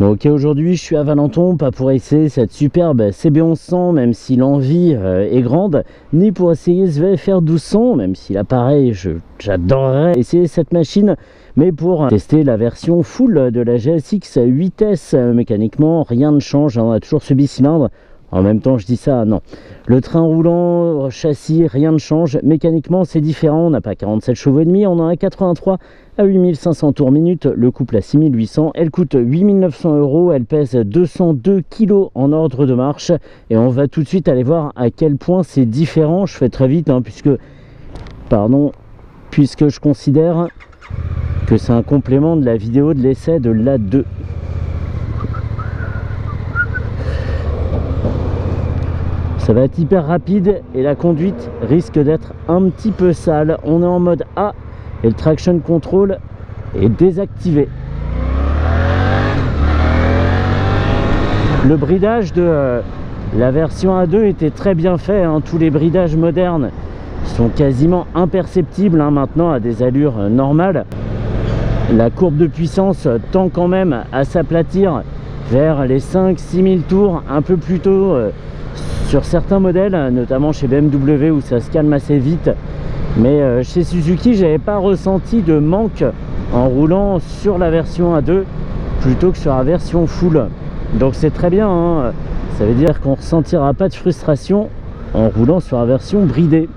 Bon, ok, aujourd'hui je suis à Valenton, pas pour essayer cette superbe CB1100, même si l'envie est grande, ni pour essayer ce VFR 1200, même si là pareil, j'adorerais essayer cette machine, mais pour tester la version full de la GSX 8S. Mécaniquement, rien ne change, on a toujours ce bicylindre. En même temps, je dis ça, non. Le train roulant, châssis, rien ne change. Mécaniquement, c'est différent. On n'a pas 47 chevaux et demi, on en a 83 à 8500 tours minute. Le couple à 6800. Elle coûte 8900 €. Elle pèse 202 kg en ordre de marche. Et on va tout de suite aller voir à quel point c'est différent. Je fais très vite, hein, puisque je considère que c'est un complément de la vidéo de l'essai de l'A2. Ça va être hyper rapide et la conduite risque d'être un petit peu sale. On est en mode A et le traction control est désactivé. Le bridage de la version A2 était très bien fait, hein. Tous les bridages modernes sont quasiment imperceptibles, hein, maintenant à des allures normales. La courbe de puissance tend quand même à s'aplatir vers les 5-6 000 tours un peu plus tôt sur certains modèles, notamment chez BMW où ça se calme assez vite. Mais chez Suzuki, j'avais pas ressenti de manque en roulant sur la version A2 plutôt que sur la version full. Donc c'est très bien, hein. Ça veut dire qu'on ne ressentira pas de frustration en roulant sur la version bridée.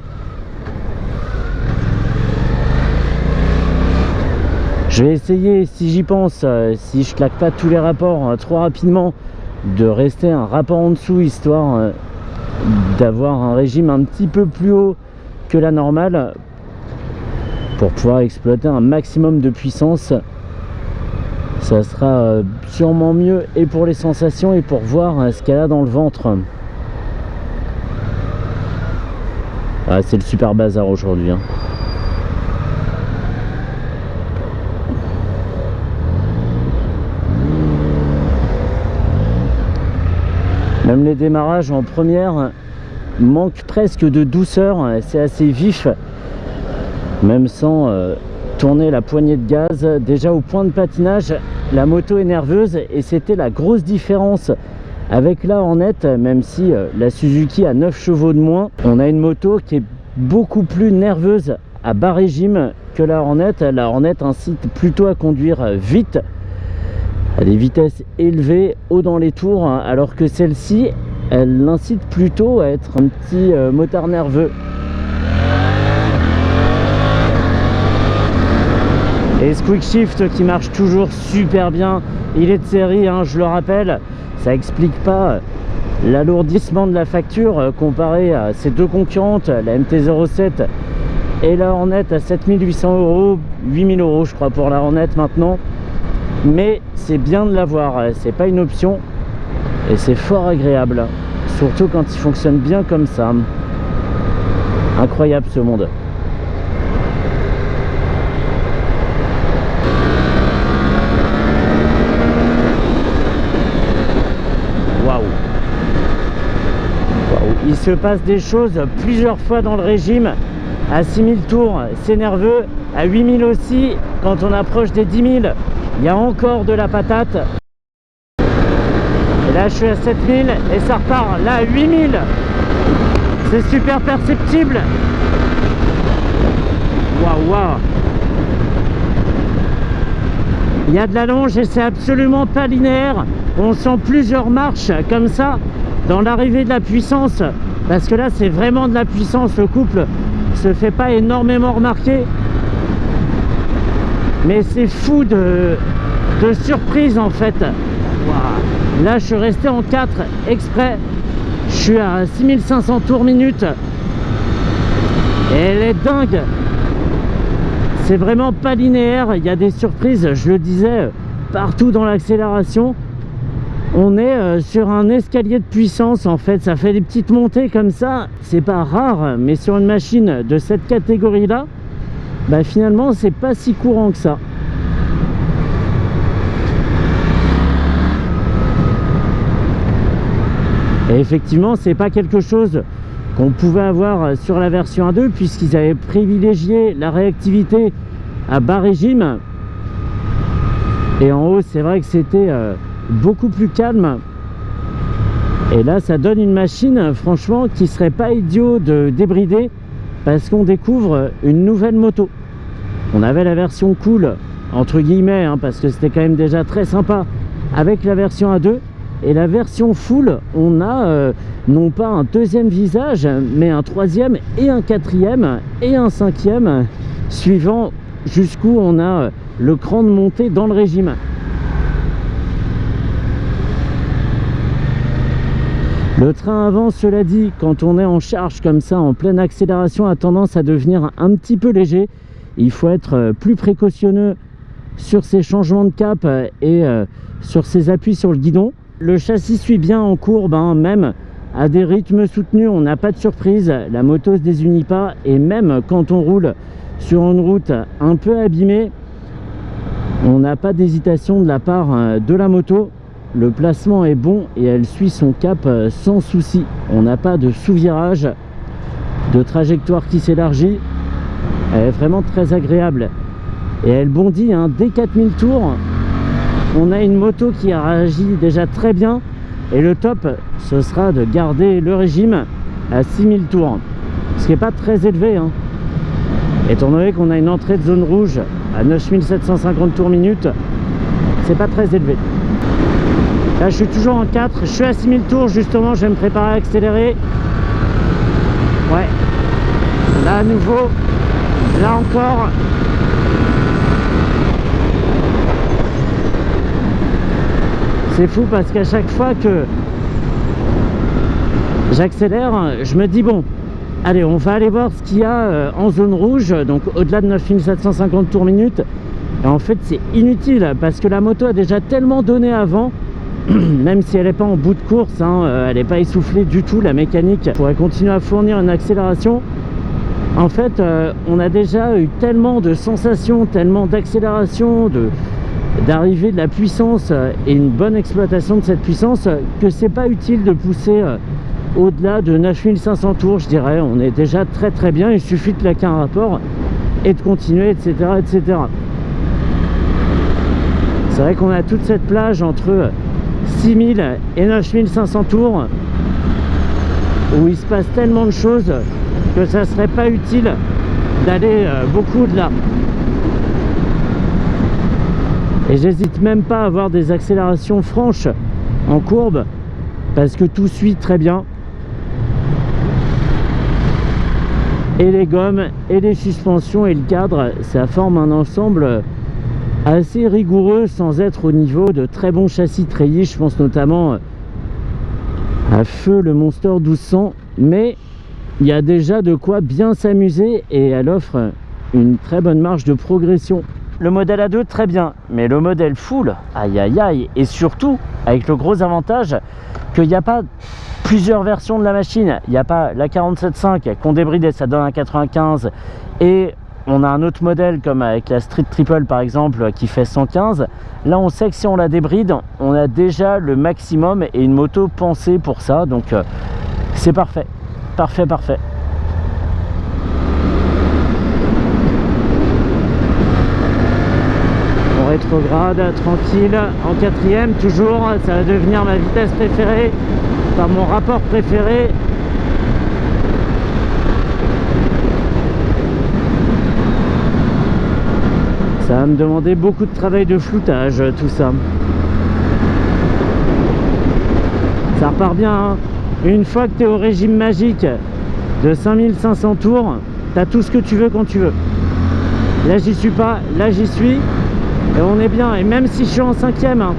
Je vais essayer, si j'y pense, si je claque pas tous les rapports trop rapidement, de rester un rapport en dessous, histoire d'avoir un régime un petit peu plus haut que la normale pour pouvoir exploiter un maximum de puissance. Ça sera sûrement mieux et pour les sensations et pour voir ce qu'elle a dans le ventre. Ah, c'est le super bazar aujourd'hui, hein. Même les démarrages en première manquent presque de douceur, c'est assez vif, même sans tourner la poignée de gaz. Déjà au point de patinage, la moto est nerveuse et c'était la grosse différence avec la Hornet. Même si la Suzuki a 9 chevaux de moins, on a une moto qui est beaucoup plus nerveuse à bas régime que la Hornet. La Hornet incite plutôt à conduire vite, à des vitesses élevées, haut dans les tours, alors que celle-ci, elle l'incite plutôt à être un petit motard nerveux. Et ce quick shift qui marche toujours super bien, il est de série, hein, je le rappelle, ça explique pas l'alourdissement de la facture comparé à ses deux concurrentes, la MT-07 et la Hornet à 7800 €, 8000 € je crois pour la Hornet maintenant. Mais c'est bien de l'avoir, c'est pas une option et c'est fort agréable, surtout quand il fonctionne bien comme ça. Incroyable ce monde. Waouh, il se passe des choses plusieurs fois dans le régime. À 6000 tours, c'est nerveux. À 8000 aussi, quand on approche des 10 000, il y a encore de la patate. Et là, je suis à 7000 et ça repart. Là, à 8000. C'est super perceptible. Waouh, waouh. Il y a de la longe et c'est absolument pas linéaire. On sent plusieurs marches comme ça dans l'arrivée de la puissance. Parce que là, c'est vraiment de la puissance. Le couple se fait pas énormément remarquer. Mais c'est fou de surprise en fait. Wow. Là je suis resté en 4 exprès. Je suis à 6500 tours minute. Et elle est dingue. C'est vraiment pas linéaire. Il y a des surprises, je le disais, partout dans l'accélération. On est sur un escalier de puissance en fait. Ça fait des petites montées comme ça. C'est pas rare, mais sur une machine de cette catégorie là, bah finalement c'est pas si courant que ça. Et effectivement c'est pas quelque chose qu'on pouvait avoir sur la version 1.2 puisqu'ils avaient privilégié la réactivité à bas régime. Et en haut c'est vrai que c'était beaucoup plus calme. Et là ça donne une machine franchement qui serait pas idiot de débrider, parce qu'on découvre une nouvelle moto. On avait la version cool entre guillemets hein, parce que c'était quand même déjà très sympa avec la version A2, et la version full on a non pas un deuxième visage mais un troisième et un quatrième et un cinquième, suivant jusqu'où on a le cran de montée dans le régime. Le train avant, cela dit, quand on est en charge comme ça, en pleine accélération, a tendance à devenir un petit peu léger. Il faut être plus précautionneux sur ses changements de cap et sur ses appuis sur le guidon. Le châssis suit bien en courbe, hein, même à des rythmes soutenus, on n'a pas de surprise, la moto ne se désunit pas, et même quand on roule sur une route un peu abîmée, on n'a pas d'hésitation de la part de la moto. Le placement est bon et elle suit son cap sans souci. On n'a pas de sous-virage, de trajectoire qui s'élargit. Elle est vraiment très agréable. Et elle bondit hein, dès 4000 tours. On a une moto qui a réagi déjà très bien. Et le top, ce sera de garder le régime à 6000 tours. Ce qui n'est pas très élevé. Hein. Étant donné qu'on a une entrée de zone rouge à 9750 tours minute, c'est pas très élevé. Là je suis toujours en 4, je suis à 6000 tours justement, je vais me préparer à accélérer. Ouais, là à nouveau, là encore. C'est fou parce qu'à chaque fois que j'accélère, je me dis bon, allez on va aller voir ce qu'il y a en zone rouge, donc au-delà de 9750 tours minute. Et en fait c'est inutile parce que la moto a déjà tellement donné avant. Même si elle n'est pas en bout de course, hein, elle n'est pas essoufflée du tout, la mécanique pourrait continuer à fournir une accélération. En fait, on a déjà eu tellement de sensations, tellement d'accélération, d'arrivée de la puissance et une bonne exploitation de cette puissance que c'est pas utile de pousser au-delà de 9500 tours, je dirais. On est déjà très très bien, il suffit de claquer un rapport et de continuer, etc. etc. C'est vrai qu'on a toute cette plage entre 6000 et 9500 tours où il se passe tellement de choses que ça serait pas utile d'aller beaucoup au-delà. Et j'hésite même pas à avoir des accélérations franches en courbe parce que tout suit très bien. Et les gommes et les suspensions et le cadre, ça forme un ensemble assez rigoureux sans être au niveau de très bons châssis treillis. Je pense notamment à feu le Monster 1200, mais il y a déjà de quoi bien s'amuser et elle offre une très bonne marge de progression. Le modèle A2 très bien, mais le modèle full, aïe aïe aïe, et surtout avec le gros avantage qu'il n'y a pas plusieurs versions de la machine. Il n'y a pas la 47.5 qu'on débride et ça donne un 95, et on a un autre modèle comme avec la Street Triple par exemple qui fait 115. Là on sait que si on la débride, on a déjà le maximum et une moto pensée pour ça, donc c'est parfait, parfait, parfait. On rétrograde tranquille en quatrième toujours, ça va devenir ma vitesse préférée, enfin mon rapport préféré. Ça va me demander beaucoup de travail de floutage, tout ça. Ça repart bien, hein. Une fois que tu es au régime magique de 5500 tours, tu as tout ce que tu veux quand tu veux. Là, j'y suis pas, là, j'y suis. Et on est bien. Et même si je suis en cinquième, hein,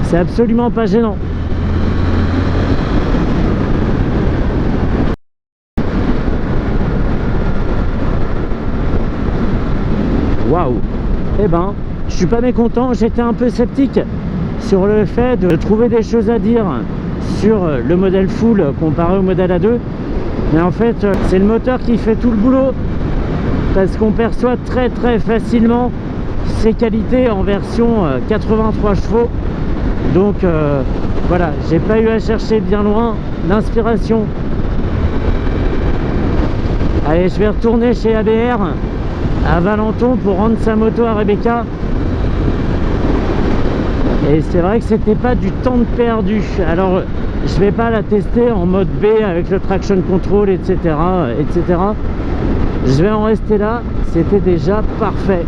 c'est absolument pas gênant. Waouh! Eh ben, je suis pas mécontent, j'étais un peu sceptique sur le fait de trouver des choses à dire sur le modèle full comparé au modèle A2, mais en fait c'est le moteur qui fait tout le boulot parce qu'on perçoit très très facilement ses qualités en version 83 chevaux, donc voilà, j'ai pas eu à chercher bien loin l'inspiration. Allez, je vais retourner chez ABR à Valenton pour rendre sa moto à Rebecca. Et c'est vrai que c'était pas du temps de perdu. Alors je vais pas la tester en mode B avec le traction control, etc., etc. Je vais en rester là, c'était déjà parfait.